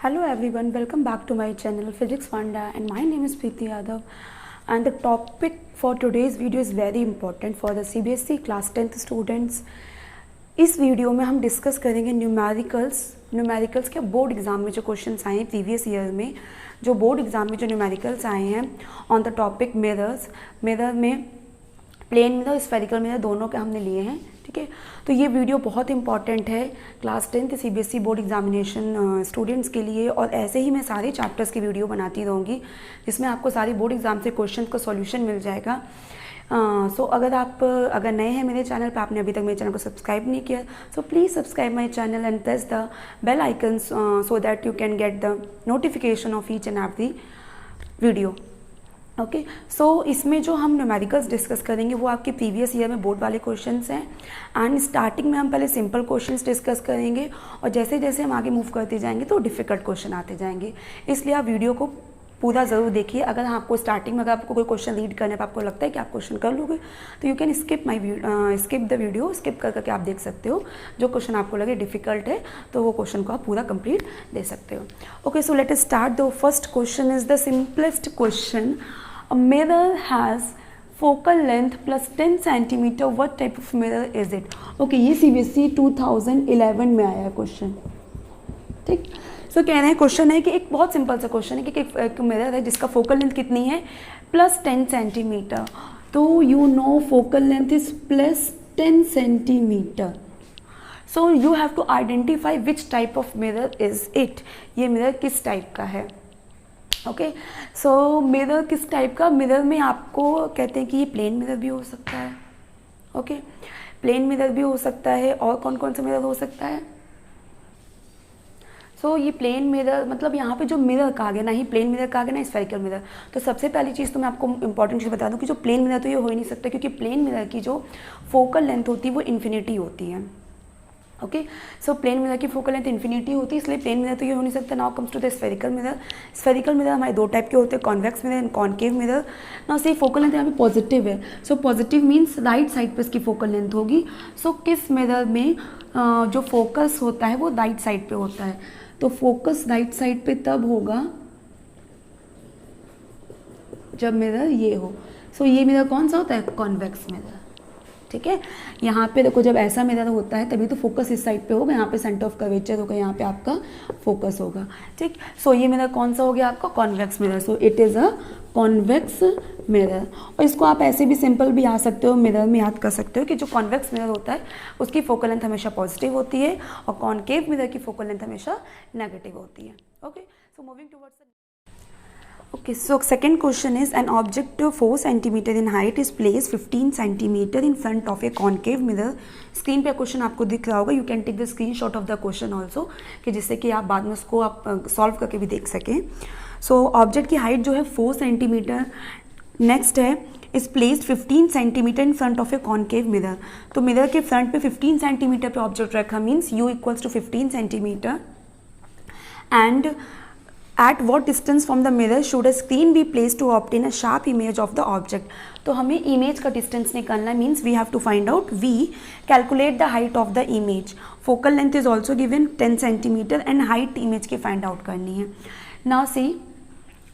Hello everyone, welcome back to my channel Physics Funda and my name is Preeti Yadav and the topic for today's video is very important for the CBSE class 10th students. इस video में हम discuss करेंगे numericals के board exam में जो questions आए हैं previous year में, जो बोर्ड एग्जाम में जो न्यूमेरिकल्स आए हैं ऑन द टॉपिक मिरर में प्लेन मिरर स्फेरिकल मिरर दोनों के हमने लिए हैं, ठीक है। तो ये वीडियो बहुत इंपॉर्टेंट है class 10th CBSE board examination students के लिए, और ऐसे ही मैं सारे चैप्टर्स की वीडियो बनाती रहूँगी जिसमें आपको सारी बोर्ड एग्जाम से क्वेश्चन का सॉल्यूशन मिल जाएगा। सो अगर नए हैं मेरे चैनल पर, आपने अभी तक मेरे चैनल को सब्सक्राइब नहीं किया, so please subscribe my channel and press the bell icon so that you can get the notification of each and every video. Okay, so इसमें जो हम न्यूमेरिकल्स डिस्कस करेंगे वो आपके प्रीवियस ईयर में बोर्ड वाले क्वेश्चंस हैं। एंड स्टार्टिंग में हम पहले सिंपल क्वेश्चंस डिस्कस करेंगे और जैसे जैसे हम आगे मूव करते जाएंगे तो डिफ़िकल्ट क्वेश्चन आते जाएंगे, इसलिए आप वीडियो को पूरा ज़रूर देखिए। अगर आपको स्टार्टिंग में अगर आपको कोई क्वेश्चन रीड करने पर आपको लगता है कि आप क्वेश्चन कर लोगे तो you can skip the video, skip करके आप देख सकते हो। जो क्वेश्चन आपको लगे डिफ़िकल्ट है तो वो क्वेश्चन को आप पूरा कंप्लीट दे सकते हो। Okay, so let us start. The first question is the simplest question. A mirror has focal length plus 10 centimeter. What type of mirror is it? Okay, ये CBSE 2011 में आया है क्वेश्चन, ठीक। सो कह रहे हैं क्वेश्चन है कि एक बहुत सिंपल सा क्वेश्चन है कि एक मिरर है जिसका फोकल लेंथ कितनी है प्लस 10 सेंटीमीटर। तो you know focal length is plus 10 centimetre. So you have to identify which type of mirror is it. ये मिरर किस टाइप का है। ओके, सो मिरर किस टाइप का, मिरर में आपको कहते हैं कि ये प्लेन मिरर भी हो सकता है। ओके, प्लेन मिरर भी हो सकता है, और कौन कौन सा मिरर हो सकता है। सो ये प्लेन मिरर मतलब यहाँ पे जो मिरर कहा गया, ना ही प्लेन मिरर कहा गया ना स्फेरिकल मिरर। तो सबसे पहली चीज़ तो मैं आपको इंपॉर्टेंट चीज़ बता दूँ कि जो प्लेन मिरर तो ये हो ही नहीं सकता, क्योंकि प्लेन मिरर की जो फोकल लेंथ होती है वो इन्फिनिटी होती है। ओके, सो प्लेन मिरर की फोकल लेंथ इन्फिनिटी होती है, इसलिए प्लेन मिरर तो ये हो नहीं सकता। Now comes to the spherical mirror. Spherical mirror हमारे दो टाइप के होते हैं, convex mirror and concave mirror. Now see focal length यहाँ पे पॉजिटिव है, so positive means right side पे इसकी फोकल लेंथ होगी। सो किस मिरर में जो फोकस होता है वो राइट साइड पे होता है, तो फोकस राइट साइड पे तब होगा जब मिरर ये हो। सो ये मिरर कौन सा होता है, कॉन्वेक्स मिरर, ठीक है। यहाँ पे देखो जब ऐसा मिरर होता है तभी तो फोकस इस साइड पे होगा, यहाँ पे सेंटर ऑफ कर्वेचर होगा, यहाँ पे आपका फोकस होगा, ठीक। सो ये मिरर कौन सा हो गया आपका, convex mirror. So it is a convex mirror. और इसको आप ऐसे भी सिंपल भी याद सकते हो, मिरर में याद कर सकते हो कि जो कॉन्वेक्स मिरर होता है उसकी फोकल लेंथ हमेशा पॉजिटिव होती है और कॉनकेव मिरर की फोकल लेंथ हमेशा नेगेटिव होती है। Okay, so moving towards Okay, so second question is an object 4 centimeter in height is placed 15 centimeter in front of a concave mirror. Screen पे question आपको दिख रहा होगा, you can take the screenshot of the question also, कि जिससे कि आप बाद में उसको आप सॉल्व करके भी देख सकें। सो ऑब्जेक्ट की हाइट जो है 4 सेंटीमीटर, नेक्स्ट है is placed 15 centimetre in front of a concave mirror. तो मिरर के फ्रंट पे 15 सेंटीमीटर पे ऑब्जेक्ट रखा, means u equals to 15 centimetre. And at what distance from the mirror should a screen be placed to obtain a sharp image of the object। तो हमें image का distance निकालना, means we have to find out v, calculate the height of the image. Focal length is also given 10 centimetre and height image की find out करनी है। Now see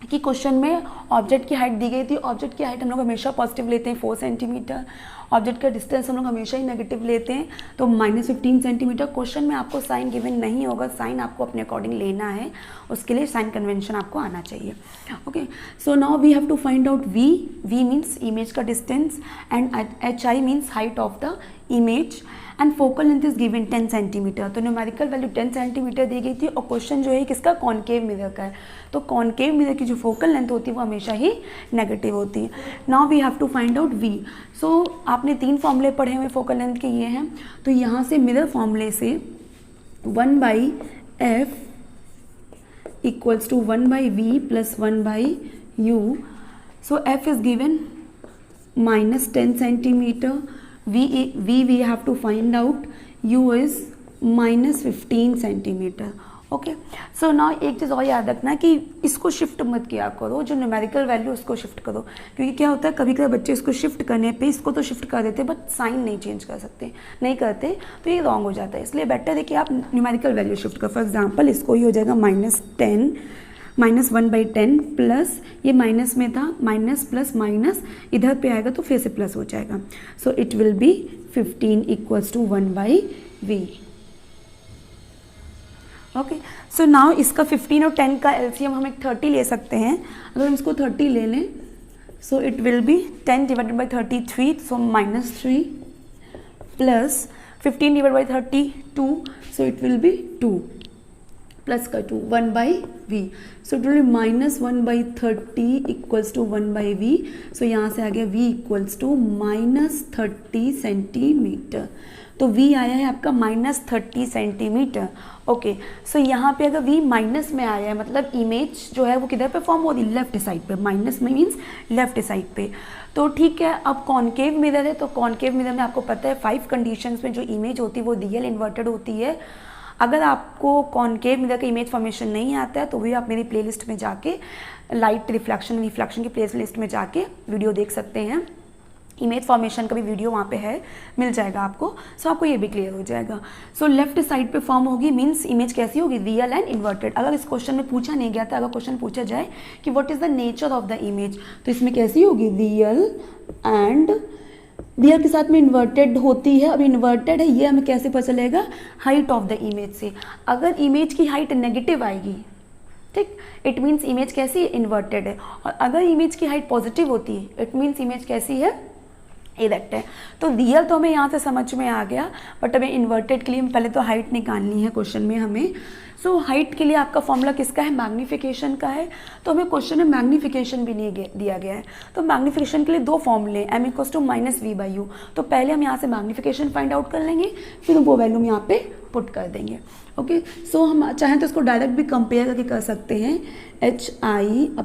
कि question में object की हाइट दी गई थी, ऑब्जेक्ट की हाइट हम लोग हमेशा पॉजिटिव लेते हैं 4 सेंटीमीटर, ऑब्जेक्ट का डिस्टेंस हम लोग हमेशा ही नेगेटिव लेते हैं, तो -15 सेंटीमीटर। क्वेश्चन में आपको साइन गिवन नहीं होगा, साइन आपको अपने अकॉर्डिंग लेना है, उसके लिए साइन कन्वेंशन आपको आना चाहिए। Okay, so now we have to find out v means image का distance and hi means height of the image and focal length is given 10 centimetre. तो न्यूमेरिकल वैल्यू 10 सेंटीमीटर दी गई थी और क्वेश्चन जो है किसका, कॉनकेव मिरर का है। तो कॉनकेव मिरर की जो फोकल लेंथ होती है वो हमेशा ही नेगेटिव होती है। Now we have to find out v। So आपने 3 फॉर्मूले पढ़े हुए फोकल लेंथ के ये हैं, तो यहाँ से मिरर फॉर्मूले से 1/f equals to 1/v plus 1/u। So f is given -10 centimetre, v we have to find out, u is -15 centimetre. Okay, so now एक चीज़ और याद रखना कि इसको शिफ्ट मत किया करो, जो न्यूमेरिकल वैल्यू उसको शिफ्ट करो, क्योंकि क्या होता है कभी कभी बच्चे इसको शिफ्ट करने पे इसको तो शिफ्ट कर देते बट साइन नहीं चेंज कर सकते, नहीं करते, तो ये रॉन्ग हो जाता है। इसलिए बेटर है कि आप न्यूमेरिकल वैल्यू शिफ्ट करो। फॉर एग्जाम्पल इसको ही हो जाएगा -1/10 प्लस, ये माइनस में था, माइनस प्लस माइनस इधर पे आएगा तो फिर से प्लस हो जाएगा। सो it will B 15 = 1/v। Okay, so now इसका 15 और 10 का एलसीएम हम एक 30 ले सकते हैं। अगर हम इसको 30 ले लें, सो it will B 10 / 33, so -3 plus 15 / 32, so it will B 2 plus का 2 1/v, so it will B -1/30 = 1/v। सो यहाँ से आ गया v = -30 सेंटीमीटर। तो v आया है आपका -30 सेंटीमीटर। ओके, सो यहाँ पे अगर v माइनस में आया है मतलब इमेज जो है वो किधर पे फॉर्म हो रही है, लेफ्ट साइड पे, माइनस में मीन्स लेफ्ट साइड पे। तो ठीक है, अब कॉन्केव मिरर है, तो कॉन्केव मिरर में आपको पता है 5 कंडीशंस में जो इमेज होती है वो रियल इन्वर्टेड होती है। अगर आपको कॉन्केव मिरर का इमेज फॉर्मेशन नहीं आता है तो भी आप मेरी प्लेलिस्ट में जाके लाइट रिफ्लेक्शन की प्लेलिस्ट में जाके वीडियो देख सकते हैं। इमेज फॉर्मेशन का भी वीडियो वहाँ पे है, मिल जाएगा आपको। सो आपको ये भी क्लियर हो जाएगा। सो लेफ्ट साइड पे फॉर्म होगी मीन्स इमेज कैसी होगी, रियल एंड इन्वर्टेड। अगर इस क्वेश्चन में पूछा नहीं गया था, अगर क्वेश्चन पूछा जाए कि what is the nature of the image, तो इसमें कैसी होगी, रियल एंड रियल के साथ में इन्वर्टेड होती है। अब इन्वर्टेड है ये हमें कैसे पता चलेगा, हाइट ऑफ द इमेज से। अगर इमेज की हाइट नेगेटिव आएगी, ठीक, इट मीन्स इमेज कैसी है, इन्वर्टेड है। और अगर इमेज की हाइट पॉजिटिव होती है, इट मीन्स इमेज कैसी है, इरेक्ट है। तो रियल तो हमें यहाँ से समझ में आ गया, बट हमें इन्वर्टेड के लिए पहले तो हाइट निकालनी है क्वेश्चन में हमें। सो हाइट के लिए आपका फॉर्मूला किसका है, मैग्नीफिकेशन का है। तो हमें क्वेश्चन में मैग्नीफिकेशन भी नहीं दिया गया है, तो मैग्नीफिकेशन के लिए 2 फॉर्मूले, m = -v/u। तो पहले हम यहाँ से मैग्नीफिकेशन फाइंड आउट कर लेंगे, फिर वो वैल्यू हम यहाँ पे पुट कर देंगे। ओके, सो हम चाहें तो इसको डायरेक्ट भी कंपेयर करके कर सकते हैं, HI/HO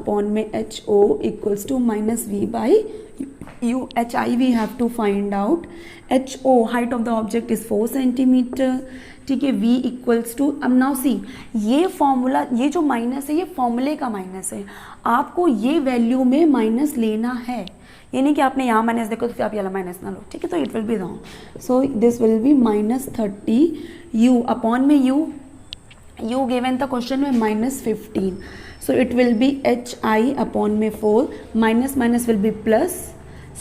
= -v/u। HI we have to find out, HO height of the object is 4 centimetre, ठीक है। V = अब नाउ सी, ये फॉर्मूला, ये जो माइनस है ये फॉर्मूले का माइनस है, आपको ये वैल्यू में माइनस लेना है, ये नहीं कि आपने यहाँ माइनस देखो तो फिर आप यहाँ माइनस ना लो, ठीक है। तो it will be wrong. So this will B -30 u upon में u गिवन था क्वेश्चन में -15, सो it will B HI upon में 4, minus minus will be plus,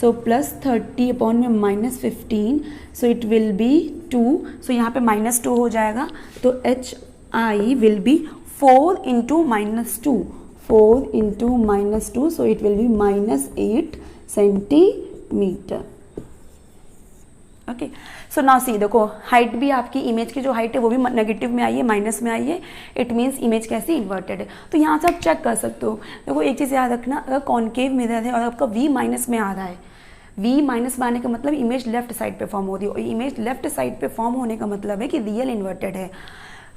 so +30 upon में -15, सो इट विल बी 2, सो यहाँ पे -2 हो जाएगा। तो HI will be 4 × -2, 4 × -2, so it will B -8 centimetre. Okay, so now see, देखो हाइट भी आपकी इमेज की जो हाइट है वो भी नेगेटिव में आई है, माइनस में आई है, इट मीन्स इमेज कैसी, इन्वर्टेड है। तो यहाँ से आप चेक कर सकते हो। देखो एक चीज़ याद रखना, अगर कॉन्केव मिरर है और आपका V माइनस में आ रहा है, V माइनस में आने का मतलब इमेज लेफ्ट साइड पे फॉर्म हो रही है, और इमेज लेफ्ट साइड पे फॉर्म होने का मतलब है कि रियल इन्वर्टेड है।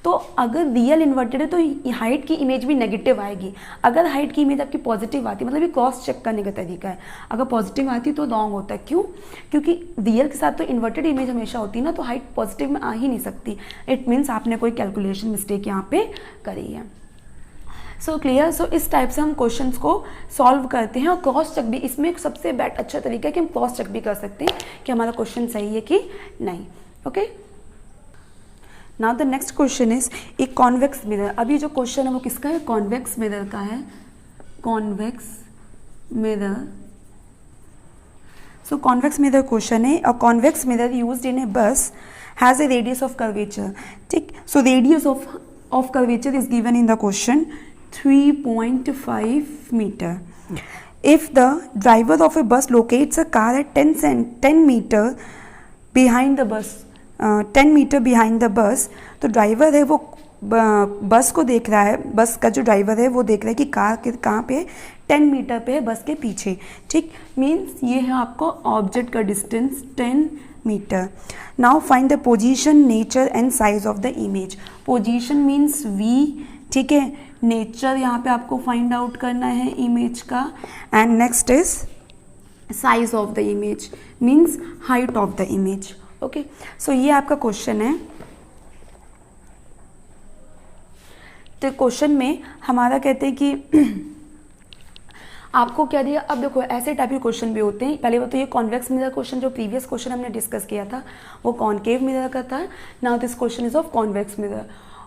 तो अगर रियल इन्वर्टेड है तो हाइट की इमेज भी नेगेटिव आएगी। अगर हाइट की इमेज आपकी पॉजिटिव आती है, मतलब ये क्रॉस चेक करने का तरीका है, अगर पॉजिटिव आती है तो रॉन्ग होता है। क्यों? क्योंकि रियल के साथ तो इन्वर्टेड इमेज हमेशा होती है ना, तो हाइट पॉजिटिव में आ ही नहीं सकती। इट मीन्स आपने कोई कैलकुलेशन मिस्टेक यहाँ पे करी है। So clear. सो इस टाइप से हम क्वेश्चंस को सॉल्व करते हैं, और क्रॉस चेक भी इसमें सबसे अच्छा तरीका है कि हम क्रॉस चेक भी कर सकते हैं कि हमारा क्वेश्चन सही है कि नहीं। Okay, now the next question is एक कॉन्वेक्स मिरर। अभी जो क्वेश्चन है वो किसका है, कॉन्वेक्स मिरर का है, convex mirror. So convex mirror question है, a convex mirror used in a bus has a radius of curvature. ठीक, so radius of curvature is given in the question 3.5 meter. If the driver of a bus locates a car at 10 meter behind the bus, 10 meter behind the bus, तो driver है वो बस को देख रहा है, बस का जो ड्राइवर है वो देख रहा है कि कार कहाँ पे 10 मीटर पे है बस के पीछे। ठीक, मीन्स ये है आपको ऑब्जेक्ट का distance 10 metre. Now find the position, nature and size of the image. Position means v, ठीक है, नेचर यहाँ पे आपको फाइंड आउट करना है इमेज का, and next is size of the image means height of the image. Okay, so ये आपका क्वेश्चन है। तो क्वेश्चन में हमारा कहते हैं कि आपको क्या दिया। अब देखो ऐसे टाइप के क्वेश्चन भी होते हैं। पहले वो तो ये कॉन्वेक्स मिरर क्वेश्चन जो प्रीवियस क्वेश्चन हमने डिस्कस किया था वो कॉनकेव मिरर का था। Now this question is of convex mirror.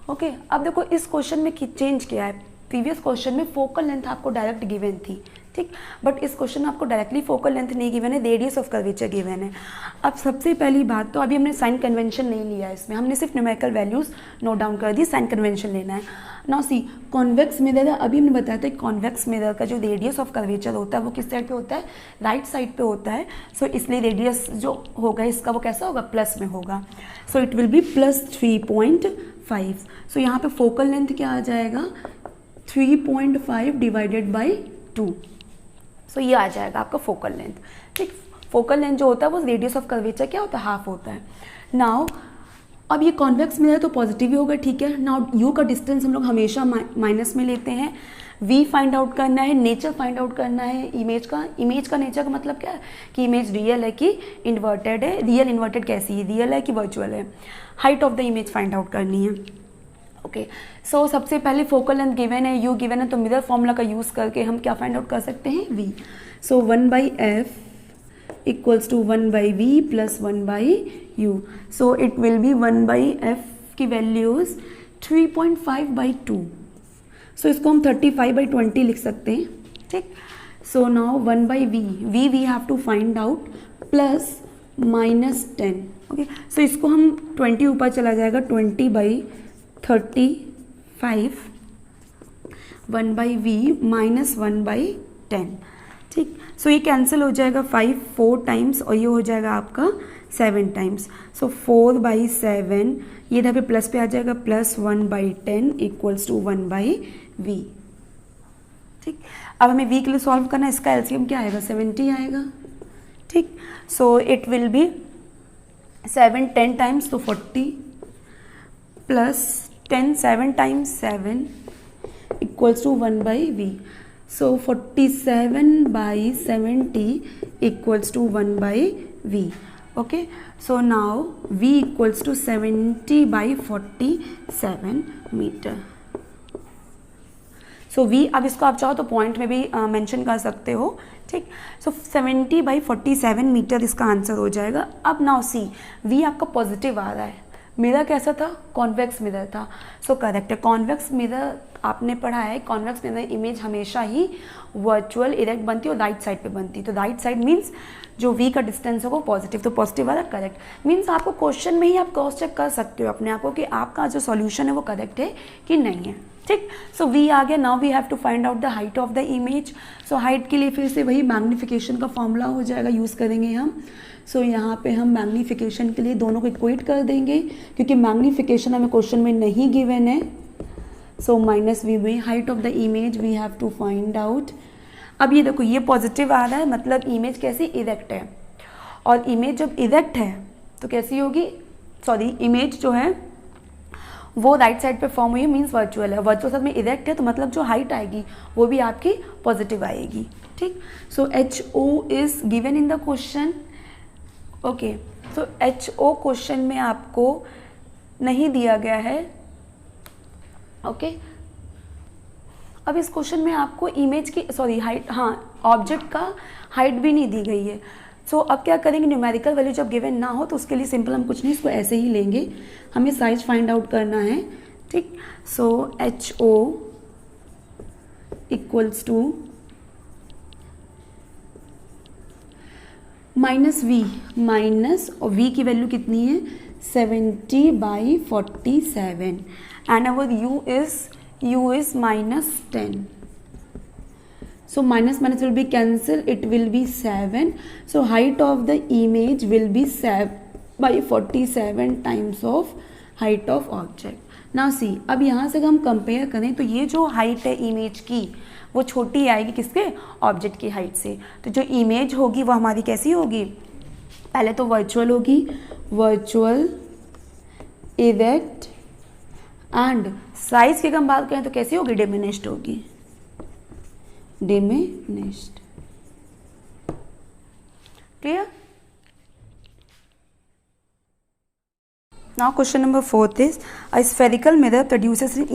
Okay, अब देखो इस क्वेश्चन में चेंज किया है। प्रीवियस क्वेश्चन में फोकल लेंथ आपको डायरेक्ट गिवन थी, ठीक, बट इस क्वेश्चन में आपको डायरेक्टली फोकल लेंथ नहीं गिवन है, रेडियस ऑफ कर्वेचर गिवन है। अब सबसे पहली बात तो अभी हमने साइन कन्वेंशन नहीं लिया है इसमें, हमने सिर्फ न्यूमेरिकल वैल्यूज नोट डाउन कर दी, साइन कन्वेंशन लेना है। नाउ सी कॉन्वेक्स मिरर है, अभी हमने बताया था कॉन्वेक्स मिरर का जो रेडियस ऑफ कर्वेचर होता है वो किस साइड पे होता है, राइट साइड पे होता है। सो इसलिए रेडियस जो होगा इसका वो कैसा होगा, प्लस में होगा। सो इट विल बी +3.5। सो यहाँ पे फोकल लेंथ क्या आ जाएगा, 3.5 डिवाइडेड बाई 2। सो ये आ जाएगा आपका फोकल लेंथ, ठीक। फोकल लेंथ जो होता है वो रेडियस ऑफ कर्वेचर क्या होता है, हाफ होता है। नाउ अब ये कॉन्वेक्स मिरर तो पॉजिटिव ही होगा, ठीक है। नाउ यू का डिस्टेंस हम लोग हमेशा माइनस में लेते हैं। वी फाइंड आउट करना है, नेचर फाइंड आउट करना है इमेज का। इमेज का नेचर का मतलब क्या है कि इमेज रियल है कि इन्वर्टेड है। रियल इन्वर्टेड कैसी है, रियल है कि वर्चुअल है। Height of the image find out करनी है। ओके, सो सबसे पहले फोकल लेंथ गिवन है, यू गिवन है, तो मिरर फॉर्मूला का यूज़ करके हम क्या फाइंड आउट कर सकते हैं, v. So 1/f equals to 1/v plus 1/u। So it will be 1/f की वैल्यूज 3.5/2। सो इसको हम 35/20 लिख सकते हैं, ठीक। So now 1/v, we have to find out plus -10। Okay, so इसको हम 20 ऊपर चला जाएगा, 20/35 1/v माइनस 1/10, ठीक। सो ये कैंसिल हो जाएगा 5 4 टाइम्स और ये हो जाएगा आपका 7 टाइम्स। सो 4/7 ये इधर पे प्लस पे आ जाएगा, प्लस 1/10 इक्वल्स टू 1/v, ठीक। अब हमें v के लिए सॉल्व करना है, इसका एलसीएम क्या आएगा, 70 आएगा, ठीक। So it will be 7 10 times तो 40 plus 10 7 times 7 equals to 1/v। So 47/70 equals to 1/v. Okay, so now v equals to 70/47 metre. So v, अब इसको आप चाहो तो पॉइंट में भी मेंशन कर सकते हो, ठीक। सो 70/47 मीटर इसका आंसर हो जाएगा। अब नाउ सी v आपका पॉजिटिव आ रहा है, मिरर कैसा था, कॉन्वेक्स मिरर था। सो करेक्ट है, कॉन्वेक्स मिरर आपने पढ़ा है, कॉन्वेक्स मिरर इमेज हमेशा ही वर्चुअल इरेक्ट बनती है और राइट साइड पे बनती है। तो राइट साइड मीन्स जो v का डिस्टेंस होगा पॉजिटिव, तो पॉजिटिव वाला करेक्ट। मीन्स आपको क्वेश्चन में ही आप क्रॉस चेक कर सकते हो अपने आप को कि आपका जो सॉल्यूशन है वो करेक्ट है कि नहीं है, ठीक। सो v आ गया। Now we have to find out the height of the image. So height के लिए फिर से वही मैग्नीफिकेशन का फॉर्मूला हो जाएगा, यूज़ करेंगे हम। सो यहाँ पे हम मैग्नीफिकेशन के लिए दोनों को इक्वेट कर देंगे, क्योंकि मैग्नीफिकेशन हमें क्वेश्चन में नहीं गिवन है। सो -v में height of the image we have to find out. अब ये देखो ये पॉजिटिव आ रहा है, मतलब इमेज कैसी, इरेक्ट है। और इमेज जब इरेक्ट है तो कैसी होगी, सॉरी इमेज जो है वो राइट साइड पे फॉर्म हुई है, मीन्स वर्चुअल है। वर्चुअल साइड में इरेक्ट है तो मतलब जो हाइट आएगी वो भी आपकी पॉजिटिव आएगी, ठीक। So HO is given in the question. Okay, so HO question में आपको नहीं दिया गया है, ओके। अब इस क्वेश्चन में आपको इमेज की सॉरी हाइट, हाँ ऑब्जेक्ट का हाइट भी नहीं दी गई है। सो अब क्या करेंगे, न्यूमेरिकल वैल्यू जब गिवन ना हो तो उसके लिए सिंपल हम कुछ नहीं, इसको ऐसे ही लेंगे, हमें साइज फाइंड आउट करना है, ठीक। So HO equals to -v, minus और v की वैल्यू कितनी है, 70/47 and our u is -10. So minus will be cancel, it will be 7. So height of the image will be 7/47 times of height of object. Now see, अब यहाँ से हम compare करें तो ये जो हाइट है इमेज की वो छोटी आएगी किसके, ऑब्जेक्ट की हाइट से। तो जो इमेज होगी वो हमारी कैसी होगी, पहले तो वर्चुअल होगी, वर्चुअल इरेक्ट, एंड साइज की हम बात करें तो कैसी होगी, डिमिनिश्ड होगी, diminished. Clear. Now question number 4 is a spherical mirror produces an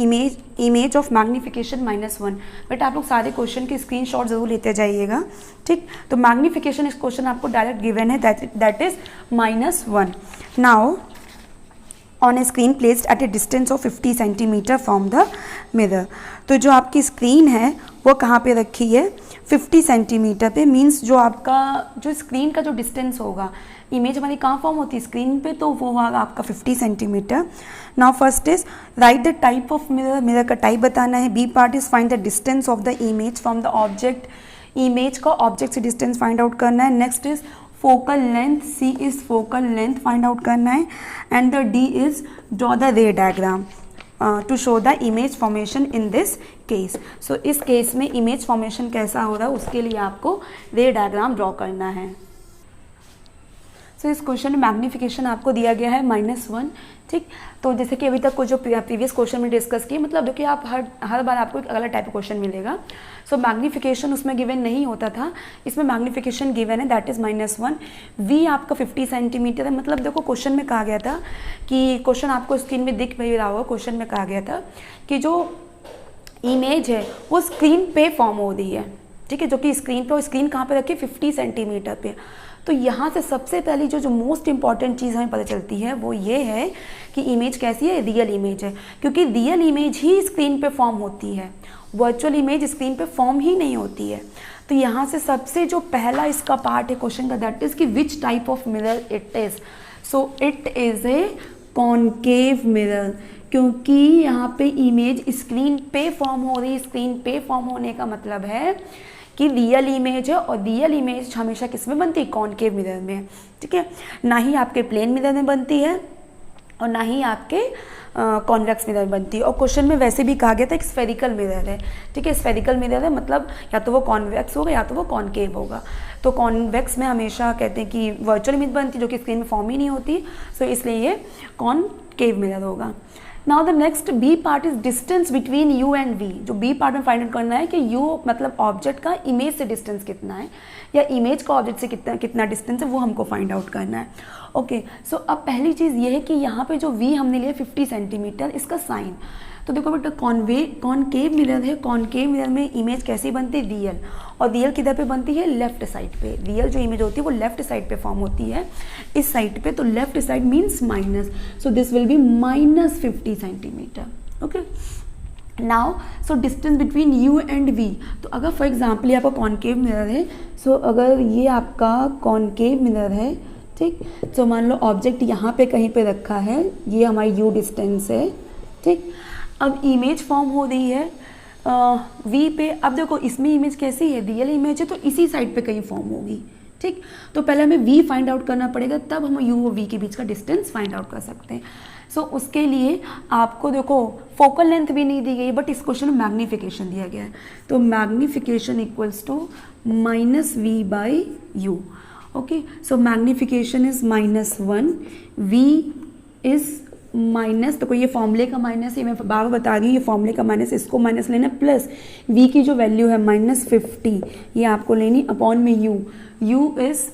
image of magnification -1. But आप लोग सारे क्वेश्चन के स्क्रीनशॉट जरूर लेते जाइएगा, ठीक। तो मैग्निफिकेशन इस क्वेश्चन आपको डायरेक्ट गिवन है, that is -1. Now on A screen placed at A distance of 50 centimetre from the mirror. तो जो आपकी स्क्रीन है वो कहाँ पे रखी है, 50 सेंटीमीटर पे. मीन्स जो आपका जो स्क्रीन का जो डिस्टेंस होगा, इमेज हमारी कहाँ फॉर्म होती है, स्क्रीन पे, तो वो होगा आपका 50 centimetre. Now first is write the type of mirror. Mirror का टाइप बताना है. B part is find the distance of the image from the object. Image का ऑब्जेक्ट से डिस्टेंस फाइंड आउट करना है. Next is focal length. C is focal length find out करना है. And the D is draw the ray diagram to show the image formation in this case. So इस case में image formation कैसा हो रहा है उसके लिए आपको रे डायग्राम ड्रॉ करना है. सो इस क्वेश्चन में मैग्नीफिकेशन आपको दिया गया है -1, ठीक. तो जैसे कि अभी तक को जो प्रीवियस क्वेश्चन में डिस्कस किए, मतलब देखिए आप हर बार आपको एक अलग टाइप का क्वेश्चन मिलेगा. सो मैग्नीफिकेशन उसमें गिवन नहीं होता था, इसमें मैग्नीफिकेशन गिवन है, दैट इज़ -1. वी आपका 50 सेंटीमीटर है. मतलब देखो क्वेश्चन में कहा गया था कि क्वेश्चन आपको स्क्रीन में दिख भी रहा होगा. क्वेश्चन में कहा गया था कि जो इमेज है वो स्क्रीन पे फॉर्म हो रही है, ठीक है, जो कि स्क्रीन पे, स्क्रीन कहाँ पे रखी है, 50 सेंटीमीटर पे. तो यहाँ से सबसे पहली जो मोस्ट इंपॉर्टेंट चीज़ हमें पता चलती है वो ये है कि इमेज कैसी है, रियल इमेज है. क्योंकि रियल इमेज ही स्क्रीन पे फॉर्म होती है, वर्चुअल इमेज स्क्रीन पे फॉर्म ही नहीं होती है. तो यहाँ से सबसे जो पहला इसका पार्ट है क्वेश्चन का, दैट इज़ कि विच type of mirror it is. So it is a concave mirror. क्योंकि यहाँ पे इमेज स्क्रीन पे फॉर्म हो रही है. स्क्रीन पे फॉर्म होने का मतलब है कि रियल इमेज है, और रियल इमेज हमेशा किस में बनती है, कॉनकेव मिरर में, ठीक है. ना ही आपके प्लेन मिरर में बनती है और ना ही आपके कॉन्वेक्स मिरर बनती है. और क्वेश्चन में वैसे भी कहा गया था एक स्फेरिकल मिरर है, ठीक है. स्फेरिकल मिरर है मतलब या तो वो कॉन्वेक्स होगा या तो वो कॉनकेव होगा. तो कॉन्वेक्स में हमेशा कहते हैं कि वर्चुअल इमेज बनती है जो कि स्क्रीन में फॉर्म ही नहीं होती. सो इसलिए ये कॉनकेव मिरर होगा. Now the next B part is distance between u and v. जो बी पार्ट में फाइंड आउट करना है कि यू मतलब ऑब्जेक्ट का इमेज से डिस्टेंस कितना है, या इमेज का ऑब्जेक्ट से कितना डिस्टेंस है, वो हमको फाइंड आउट करना है. ओके, सो अब पहली चीज़ ये है कि यहाँ पे जो वी हमने लिया 50 सेंटीमीटर, इसका साइन. तो देखो बेटा कॉनकेव मिरर है. कॉनकेव मिरर में इमेज कैसी बनती है, रियल. और रियल किधर पे बनती है, लेफ्ट साइड पे. रियल जो इमेज होती है वो लेफ्ट साइड पे फॉर्म होती है, इस साइड पे. तो left side means minus. So this will be -50 centimetre. Okay, now so distance between u and v. तो अगर फॉर एग्जाम्पल ये आपका कॉनकेव मिरर है, सो अगर ये आपका कॉनकेव मिरर है, ठीक. सो मान लो ऑब्जेक्ट यहाँ पे कहीं पे रखा है, ये हमारी यू डिस्टेंस है, ठीक. अब इमेज फॉर्म हो रही है वी पे. अब देखो इसमें इमेज कैसी है, रियल इमेज है, तो इसी साइड पे कहीं फॉर्म होगी, ठीक. तो पहले हमें वी फाइंड आउट करना पड़ेगा, तब हम यू और वी के बीच का डिस्टेंस फाइंड आउट कर सकते हैं. सो उसके लिए आपको देखो फोकल लेंथ भी नहीं दी गई, बट इस क्वेश्चन में मैग्नीफिकेशन दिया गया है. तो magnification equals to -v/u. Okay, so magnification is -1, v is minus. तो कोई ये फॉर्मूले का माइनस है, मैं बार बता रही हूँ, ये फॉर्मूले का माइनस, इसको माइनस लेना, प्लस v की जो वैल्यू है -50 ये आपको लेनी अपॉन में u. u इज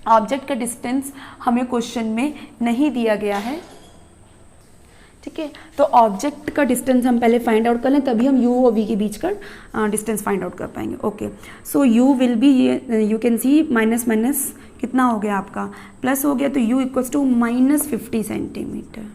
ऑब्जेक्ट का डिस्टेंस, हमें क्वेश्चन में नहीं दिया गया है, ठीक है. तो ऑब्जेक्ट का डिस्टेंस हम पहले फाइंड आउट कर लें, तभी हम u और v के बीच का डिस्टेंस फाइंड आउट कर पाएंगे. Okay, so u will be, you can see minus minus कितना हो गया आपका, प्लस हो गया. तो u equals to -50 centimetre.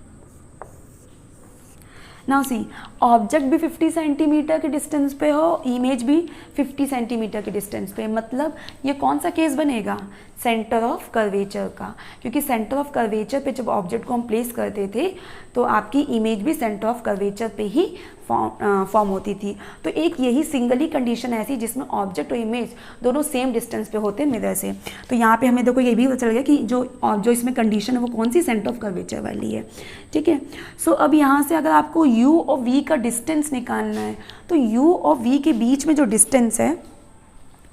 Now see, object भी 50 सेंटीमीटर के डिस्टेंस पे हो, इमेज भी 50 सेंटीमीटर के डिस्टेंस पे. मतलब ये कौन सा केस बनेगा, सेंटर ऑफ कर्वेचर का. क्योंकि सेंटर ऑफ कर्वेचर पे जब ऑब्जेक्ट को हम प्लेस करते थे तो आपकी इमेज भी सेंटर ऑफ कर्वेचर पे ही फॉर्म होती थी. तो एक यही सिंगल ही कंडीशन ऐसी जिसमें ऑब्जेक्ट और इमेज दोनों सेम डिस्टेंस पे होते हैं मिरर से. तो यहाँ पे हमें देखो ये भी पता चल गया कि जो इसमें कंडीशन है वो कौन सी, सेंटर ऑफ कर्वेचर वाली है, ठीक है. सो अब यहाँ से अगर आपको u और v का डिस्टेंस निकालना है, तो u और v के बीच में जो डिस्टेंस है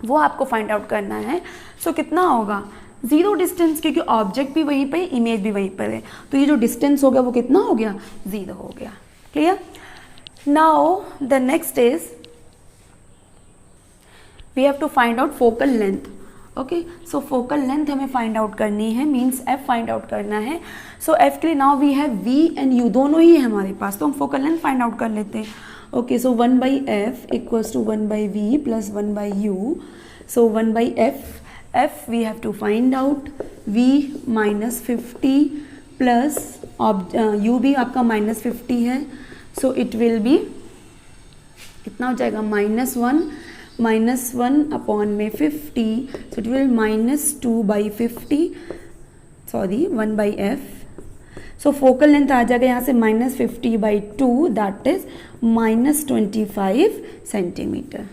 वो आपको फाइंड आउट करना है. सो कितना होगा, 0 डिस्टेंस, क्योंकि ऑब्जेक्ट भी वहीं पर, इमेज भी वहीं पर है. तो ये जो डिस्टेंस हो गया वो कितना हो गया, 0 हो गया. Clear. Now the next is we have to find out focal length. Okay, so focal length हमें फाइंड आउट करनी है, मीन्स एफ फाइंड आउट करना है. सो एफ के लिए now we have v and u, दोनों ही है हमारे पास, तो हम फोकल लेंथ फाइंड आउट कर लेते हैं. Okay, so 1/f equals to 1/v plus 1/u. So 1/f we have to find out v minus 50 plus u भी आपका minus 50 है, so it will be कितना हो जाएगा, -1 अपॉन में 50, so it will -2/50, sorry 1/f. So focal length आ जाएगा यहाँ से -50/2, दैट इज -25 सेंटीमीटर.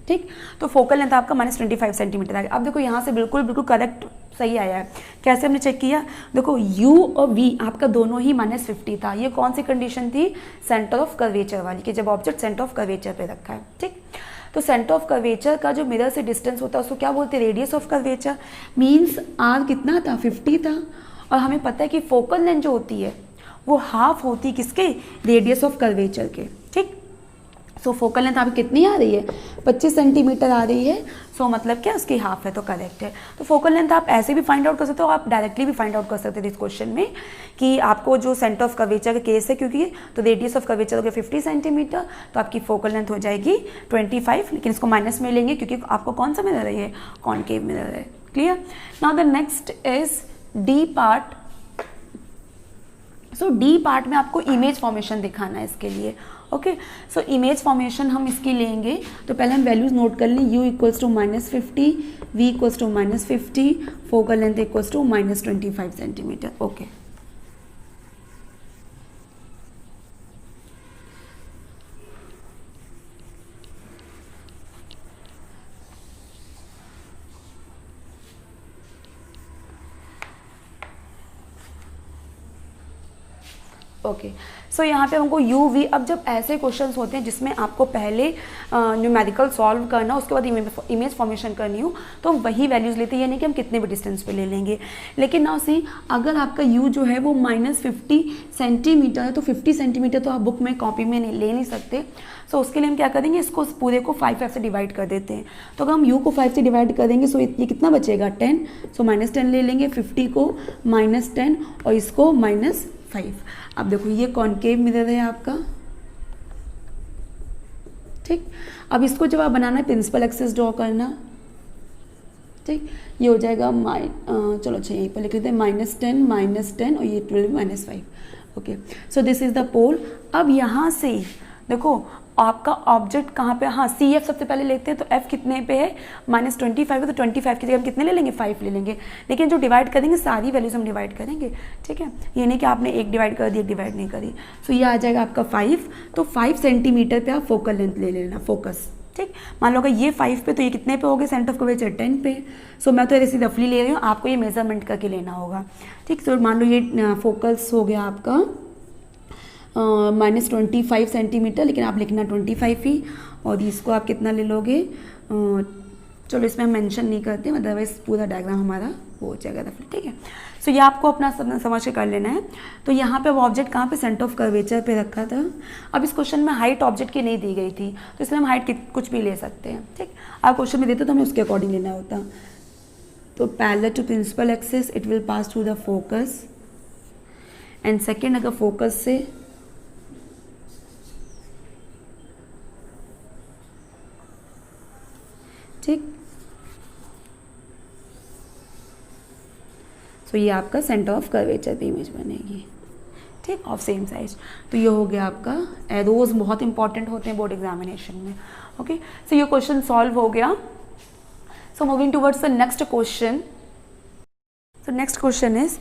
ठीक, तो फोकल लेंथ आपका -25 सेंटीमीटर आ गया. अब देखो यहाँ से बिल्कुल करेक्ट सही आया है. कैसे हमने चेक किया, देखो u और v आपका दोनों ही -50 था. ये कौन सी कंडीशन थी, सेंटर ऑफ कर्वेचर वाली, कि जब ऑब्जेक्ट सेंटर ऑफ कर्वेचर पे रखा है. ठीक, तो सेंटर ऑफ कर्वेचर का जो मिरर से डिस्टेंस होता है उसको क्या बोलते हैं, radius of curvature. Means r कितना था, 50 था. और हमें पता है कि फोकल लेंथ जो होती है वो हाफ होती किसके, रेडियस ऑफ कर्वेचर के. ठीक, सो फोकल लेंथ आपकी कितनी आ रही है, 25 सेंटीमीटर आ रही है. सो मतलब क्या, उसकी हाफ है, तो करेक्ट है. तो फोकल लेंथ आप ऐसे भी फाइंड आउट कर सकते हो, आप डायरेक्टली भी फाइंड आउट कर सकते थे इस क्वेश्चन में, कि आपको जो सेंटर ऑफ कर्वेचर का केस है, क्योंकि तो रेडियस ऑफ कर्वेचर हो गया 50 सेंटीमीटर, तो आपकी फोकल लेंथ हो जाएगी 25, लेकिन इसको माइनस में लेंगे क्योंकि आपको कौन सा मिरर है, ये कॉनकेव मिरर है. Clear. Now the next is D part. So D part में आपको इमेज फॉर्मेशन दिखाना है इसके लिए. ओके, सो इमेज फॉर्मेशन हम इसकी लेंगे, तो पहले हम वैल्यूज नोट कर लें. u equals to -50, v equals to -50, focal length equals to -25 centimetre. Okay, okay. So यहाँ पे हमको यू वी, अब जब ऐसे क्वेश्चंस होते हैं जिसमें आपको पहले न्यूमेरिकल सॉल्व करना, उसके बाद इमेज फॉर्मेशन करनी हो, तो हम वही वैल्यूज़ लेते हैं, यानी कि हम कितने भी डिस्टेंस पे ले लेंगे. लेकिन नाउ सी, अगर आपका यू जो है वो -50 सेंटीमीटर है, तो 50 सेंटीमीटर तो आप बुक में कॉपी में ले नहीं सकते. सो उसके लिए हम क्या करेंगे, इसको पूरे को 5 से डिवाइड कर देते हैं. तो अगर हम u को 5 से डिवाइड करेंगे, सो ये कितना बचेगा, 10. सो -10 ले लेंगे, 50 को -10 और इसको -5. अब देखो ये कॉनकेव मिरर है आपका. ठीक, अब इसको जब आप बनाना है, प्रिंसिपल एक्सिस ड्रॉ करना. ठीक, ये हो जाएगा चलो अच्छा यहीं पर लिख लेते हैं, -10 और ये 12 -5. Okay, so this is the pole. अब यहाँ से देखो आपका ऑब्जेक्ट कहाँ पे, हाँ सी एफ सबसे पहले लेते हैं, तो एफ कितने पे है, -25 है, तो 25 की जगह हम कितने ले लेंगे, 5 ले लेंगे. लेकिन जो डिवाइड करेंगे सारी वैल्यूज हम डिवाइड करेंगे. ठीक है, ये नहीं कि आपने एक डिवाइड कर दी, एक डिवाइड नहीं करी. सो ये आ जाएगा आपका 5. तो 5 सेंटीमीटर पे आप फोकल लेंथ ले लेना, फोकस. ठीक, मान लो अगर ये 5 पे, तो ये कितने पे हो गए, सेंटर ऑफ कर्वेचर 10 पे. सो मैं तो ऐसे रफली ले रही हूँ, आपको ये मेजरमेंट करके लेना होगा. ठीक, तो मान लो ये फोकस हो गया आपका -25 सेंटीमीटर, लेकिन आप लिखना 25 ही, और इसको आप कितना ले लोगे, चलो इसमें हम मेंशन नहीं करते, अदरवाइज पूरा डायग्राम हमारा वो हो जाएगा रफली. ठीक है, सो ये आपको अपना समझ के कर लेना है. तो यहाँ पे वो ऑब्जेक्ट कहाँ पे, सेंटर ऑफ कर्वेचर पे रखा था. अब इस क्वेश्चन में हाइट ऑब्जेक्ट की नहीं दी गई थी, तो इसलिए हम हाइट कुछ भी ले सकते हैं. ठीक, अब क्वेश्चन में देते तो हमें उसके अकॉर्डिंग लेना होता. तो parallel to principal axis it will pass through the focus, and second अगर फोकस से ठीक, सो ये आपका सेंटर ऑफ कर्वेचर पे इमेज बनेगी. ठीक, ऑफ सेम साइज. तो ये हो गया आपका. एरोज बहुत इंपॉर्टेंट होते हैं बोर्ड एग्जामिनेशन में. ओके, सो ये क्वेश्चन सॉल्व हो गया. So moving towards the next question. So next question is,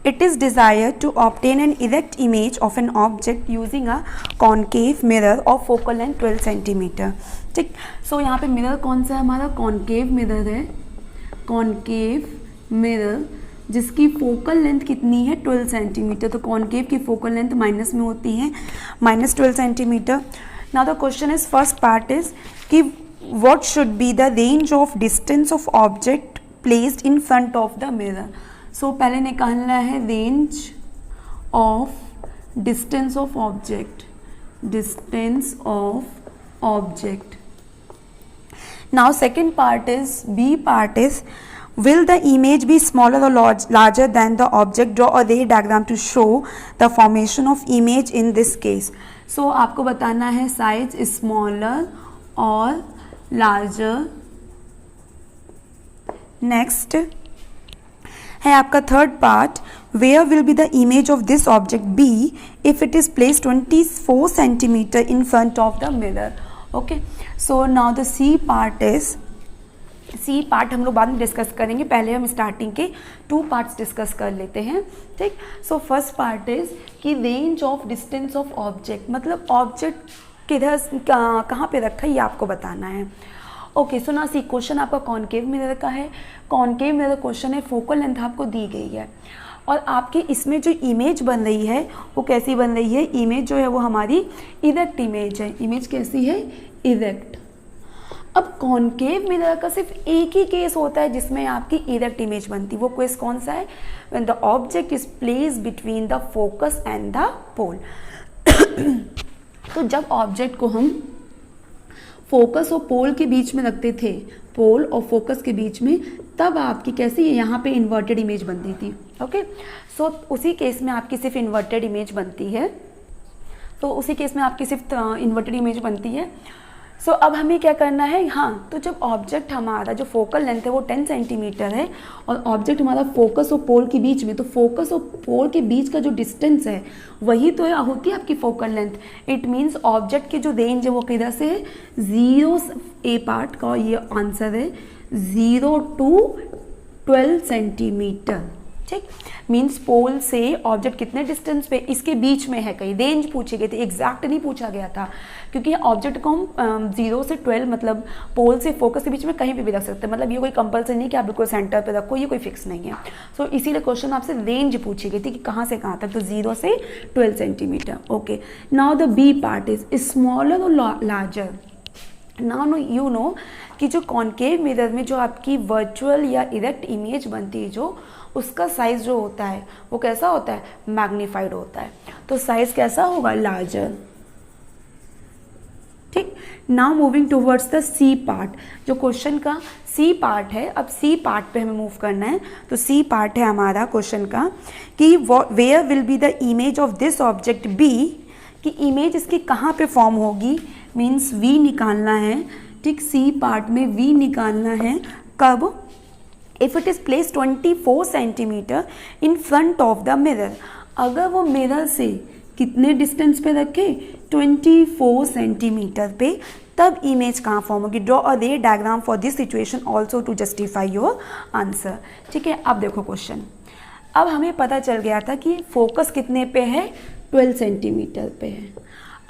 it is desired to obtain an erect image of an object using a concave mirror of focal length 12 centimeter. ठीक, सो यहाँ पे mirror कौन सा है हमारा, concave mirror है. Concave mirror जिसकी focal length कितनी है, 12 सेंटीमीटर. तो कॉनकेव की फोकल लेंथ माइनस में होती है, -12 centimetre. Now the question is, first part is कि what should be the range of distance of object placed in front of the mirror. So पहले निकालना है range of distance of object, distance of object. Now second part is, B part is, will the image be smaller or larger than the object? Draw a ray diagram to show the formation of image in this case. So आपको बताना है size smaller और larger. Next है आपका third part, where will be the image of this object be if it is placed 24 centimeter in front of the mirror. Okay, so now the C part is, C part हम लोग बाद में discuss करेंगे, पहले हम starting के 2 parts discuss कर लेते हैं, ठीक. सो फर्स्ट पार्ट इज कि range of distance of object, मतलब ऑब्जेक्ट किधर कहाँ पे रखा है ये आपको बताना है. ओके, सो ना सी क्वेश्चन आपका कॉनकेव मिरर का है. कॉनकेव मिरर क्वेश्चन है, फोकल लेंथ आपको दी गई है और आपके इसमें जो इमेज बन रही है वो कैसी बन रही है, इमेज जो है वो हमारी इरेक्ट इमेज है. इमेज कैसी है, इरेक्ट. अब कॉनकेव मिरर का सिर्फ एक ही केस होता है जिसमें आपकी इरेक्ट इमेज बनती है. वो केस कौन सा है, when the object is placed between the focus and the pole. तो जब ऑब्जेक्ट को हम फोकस और पोल के बीच में रखते थे, पोल और फोकस के बीच में, तब आपकी कैसी यहाँ पे इन्वर्टेड इमेज बनती थी. ओके, सो उसी केस में आपकी सिर्फ इन्वर्टेड इमेज बनती है. तो उसी केस में आपकी सिर्फ इन्वर्टेड इमेज बनती है. सो अब हमें क्या करना है, हाँ, तो जब ऑब्जेक्ट हमारा जो फोकल लेंथ है वो 10 सेंटीमीटर है और ऑब्जेक्ट हमारा फोकस और पोल के बीच में, तो फोकस और पोल के बीच का जो डिस्टेंस है वही तो होती है आपकी focal length. It means object की जो रेंज है वो किधर से है, 0, ए पार्ट का ये आंसर है 0 to 12 सेंटीमीटर. ठीक, मीन्स पोल से ऑब्जेक्ट कितने डिस्टेंस पे, इसके बीच में है. कहीं रेंज पूछी गई थी, एग्जैक्ट नहीं पूछा गया था, क्योंकि ऑब्जेक्ट को हम 0 से 12 मतलब पोल से फोकस के बीच में कहीं पे भी रख सकते हैं. मतलब ये कोई कंपल्सरी नहीं कि आप बिल्कुल सेंटर पे रखो, ये कोई फिक्स नहीं है. सो इसीलिए क्वेश्चन आपसे रेंज पूछी गई थी कि कहाँ से कहाँ तक, तो 0 से 12 centimetre. Okay, now the B part is smaller और लार्जर. नाउ यू नो कि जो कॉनकेव मिरर में जो आपकी वर्चुअल या इरेक्ट इमेज बनती है, जो उसका साइज जो होता है वो कैसा होता है, मैग्नीफाइड होता है. तो साइज कैसा होगा, लार्जर. ठीक, now moving towards the C part. जो क्वेश्चन का सी पार्ट है, अब सी पार्ट पे हमें मूव करना है. तो सी पार्ट है हमारा क्वेश्चन का कि where will be the image of this object be, कि इमेज इसकी कहाँ पे फॉर्म होगी, मीन्स वी निकालना है. ठीक, सी पार्ट में वी निकालना है. कब, if it is place 24 centimetre in front of the mirror. अगर वो मिरर से कितने डिस्टेंस पे रखे, 24 सेंटीमीटर पे, तब इमेज कहाँ फॉर्म होगी. Draw a ray diagram for this situation also to justify your answer. ठीक है, अब देखो क्वेश्चन. अब हमें पता चल गया था कि फोकस कितने पे है, 12 सेंटीमीटर पे है.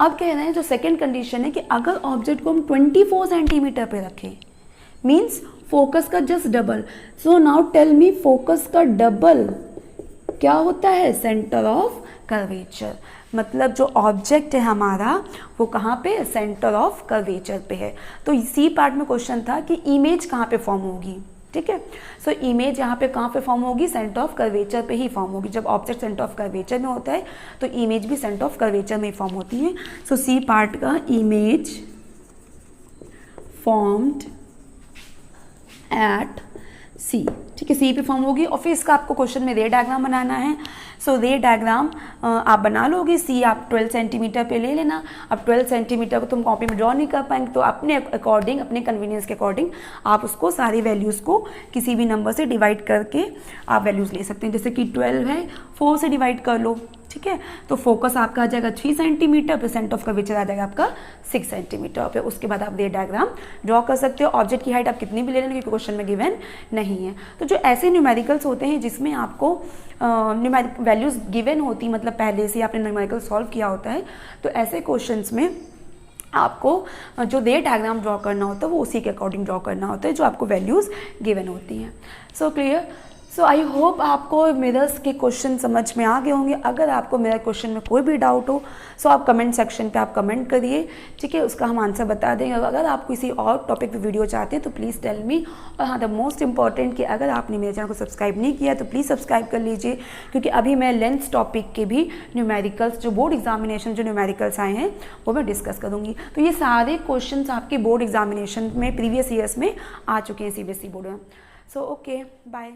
अब कह रहे हैं जो सेकेंड कंडीशन है कि अगर ऑब्जेक्ट को हम 24 सेंटीमीटर पे रखें, मीन्स फोकस का just double. So now tell me, focus का डबल क्या होता है, सेंटर ऑफ कर्वेचर. मतलब जो ऑब्जेक्ट है हमारा वो कहाँ पे, सेंटर ऑफ कर्वेचर पे है. तो सी पार्ट में क्वेश्चन था कि इमेज कहाँ पे फॉर्म होगी. ठीक है, सो इमेज यहाँ पे कहाँ पे फॉर्म होगी, सेंटर ऑफ कर्वेचर पे ही फॉर्म होगी. जब ऑब्जेक्ट सेंटर ऑफ कर्वेचर में होता है तो इमेज भी सेंटर ऑफ कर्वेचर में ही फॉर्म होती है. सो सी पार्ट का इमेज फॉर्म्ड एट सी. ठीक है, सी पे फॉर्म होगी और फिर इसका आपको क्वेश्चन में रे डायग्राम बनाना है. सो रे डायग्राम आप बना लोगे. सी आप 12 सेंटीमीटर पे ले लेना. अब 12 सेंटीमीटर को तुम कॉपी में ड्रॉ नहीं कर पाएंगे, तो अपने अकॉर्डिंग, अपने कन्वीनियंस के अकॉर्डिंग आप उसको सारी वैल्यूज़ को किसी भी नंबर से डिवाइड करके आप वैल्यूज़ ले सकते हैं. जैसे कि 12 है, 4 से डिवाइड कर लो. ठीक है, तो फोकस आपका आ जाएगा 3 सेंटीमीटर पे, सेंटर ऑफ कर्वेचर आ जाएगा आपका 6 सेंटीमीटर पे. उसके बाद आप रे डायग्राम ड्रॉ कर सकते हो. ऑब्जेक्ट की हाइट आप कितनी भी ले लेना, क्योंकि क्वेश्चन में गिवन नहीं है. तो जो ऐसे न्यूमेरिकल्स होते हैं जिसमें आपको न्यूमेरिक वैल्यूज़ गिवन होती, मतलब पहले से आपने न्यूमेरिकल सॉल्व किया होता है, तो ऐसे क्वेश्चंस में आपको जो रे डायग्राम ड्रॉ करना होता है वो उसी के अकॉर्डिंग ड्रॉ करना होता है जो आपको वैल्यूज़ गिवन होती हैं. So clear. So I hope आपको मिरर्स के क्वेश्चन समझ में आ गए होंगे। अगर आपको मेरा क्वेश्चन में कोई भी डाउट हो सो आप कमेंट सेक्शन पे आप कमेंट करिए, ठीक है, उसका हम आंसर बता देंगे। अगर आप किसी और टॉपिक पे वीडियो चाहते हैं तो प्लीज़ टेल मी। और हाँ, द मोस्ट इंपॉर्टेंट कि अगर आपने मेरे चैनल को सब्सक्राइब नहीं किया तो प्लीज़ सब्सक्राइब कर लीजिए, क्योंकि अभी मैं लेंस टॉपिक के भी न्यूमेरिकल्स, जो बोर्ड एग्जामिनेशन जो न्यूमेरिकल्स आए हैं वो मैं डिस्कस करूँगी। तो ये सारे क्वेश्चन आपके बोर्ड एग्जामिनेशन में प्रीवियस ईयर्स में आ चुके हैं CBSE बोर्ड में। So okay, bye.